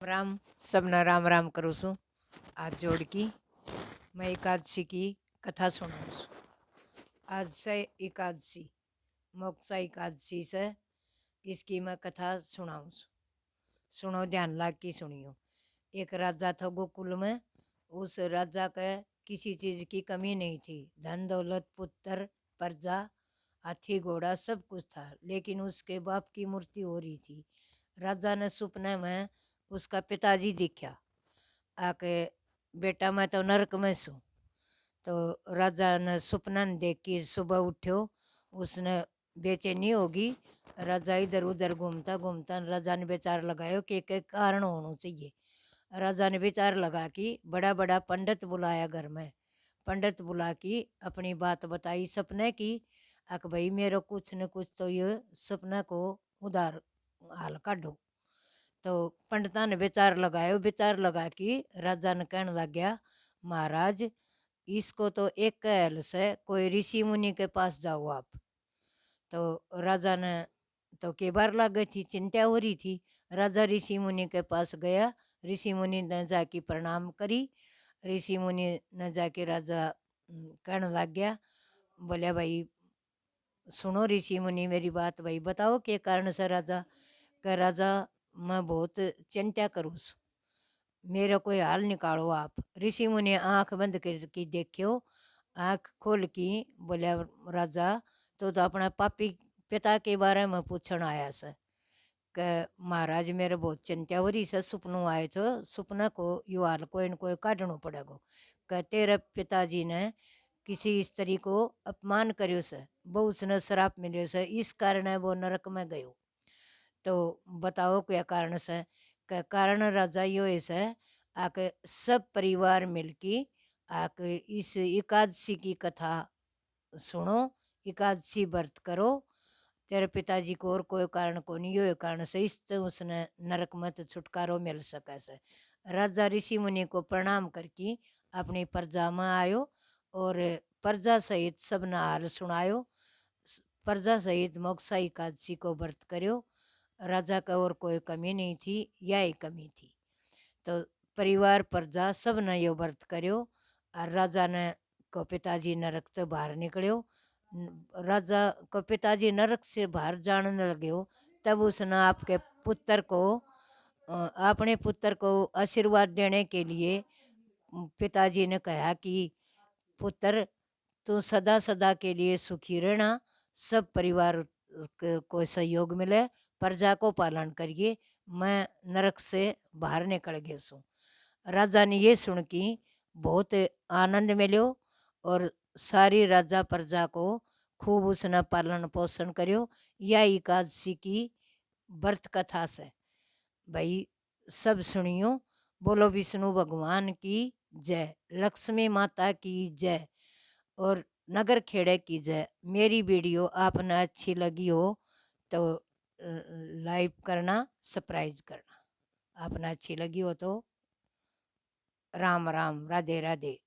राम सबना राम राम करूँ छूँ। आज जोड़ की मैं एकादशी की कथा सुनाऊँ छूँ। आज से एकादशी मोक्षा एकादशी से इसकी मैं कथा सुनाऊँ छूँ। सुनो ध्यान लाग की सुनियो। एक राजा था गोकुल में। उस राजा के किसी चीज़ की कमी नहीं थी। धन दौलत पुत्र प्रजा हाथी घोड़ा सब कुछ था, लेकिन उसके बाप की मूर्ति हो रही थी। राजा ने सपने में उसका पिताजी दिखा आके, बेटा मैं तो नरक में सू। तो राजा ने सपना देख के सुबह उठ्यो। उसने बेचैनी होगी। राजा इधर उधर घूमता घूमता राजा ने विचार लगायो कि एक कारण होना चाहिए। राजा ने विचार लगा कि बड़ा बड़ा पंडित बुलाया घर में। पंडित बुला के अपनी बात बताई सपने की। अक भाई मेरे कुछ न कुछ तो ये सपने को उधार हाल काटो। तो पंडिता ने विचार लगायो। विचार लगा कि राजा ने कहने लग गया, महाराज इसको तो एक कहल से कोई ऋषि मुनि के पास जाओ आप। तो राजा ने तो के बार लग गई थी, चिंता हो रही थी। राजा ऋषि मुनि के पास गया। ऋषि मुनि ने जाके प्रणाम करी। ऋषि मुनि ने जाके राजा कहने लग गया, बोले भाई सुनो ऋषि मुनि मेरी बात, भाई बताओ के कारण से राजा का। राजा मैं बहुत चिंता करूँ, मेरा कोई हाल निकालो आप। ऋषि मुनि आँख बंद करके देखियो। आँख खोल की बोले, राजा तो अपना पापी पिता के बारे में पूछण आया से। क महाराज मेरे बहुत चिंता हो रही से, सपनों आए तो सपना को यू हाल कोई न कोई काटना पड़ेगा। क तेरे पिताजी ने किसी स्त्री को अपमान करो से, वो उसने श्राप मिलो से, इस कारण है वो नरक में गयो। तो बताओ क्या कारण से। कारण राजा यो ऐसे आके सब परिवार मिलके आके इस एकादशी की कथा सुनो, एकादशी व्रत करो। तेरे पिताजी को और कोई कारण को नहीं, यो कारण से इस उसने नरक में तो छुटकारो मिल सके से। राजा ऋषि मुनि को प्रणाम करके अपनी प्रजा में आयो और प्रजा सहित सबने हाल सुनायो। प्रजा सहित मोक्षा एकादशी को व्रत करो। राजा का और कोई कमी नहीं थी, यही कमी थी। तो परिवार प्रजा सब ने यो व्रत करो और राजा ने को पिताजी नरक से बाहर निकलो। राजा को पिताजी नरक से बाहर जाने लगे। तब उसने आपके पुत्र को अपने पुत्र को आशीर्वाद देने के लिए पिताजी ने कहा कि पुत्र तू सदा सदा के लिए सुखी रहना, सब परिवार को सहयोग मिले, प्रजा को पालन करिए, मैं नरक से बाहर निकल गया हूँ। राजा ने ये सुन के बहुत आनंद मिलो और सारी राजा प्रजा को खूब उसने पालन पोषण करो। यह एकादशी की व्रत कथा से भाई सब सुनियो। बोलो विष्णु भगवान की जय, लक्ष्मी माता की जय और नगर खेड़े की जय। मेरी वीडियो आपने अच्छी लगी हो तो लाइक करना, सब्सक्राइब करना। आपने अच्छी लगी हो तो राम राम, राधे राधे।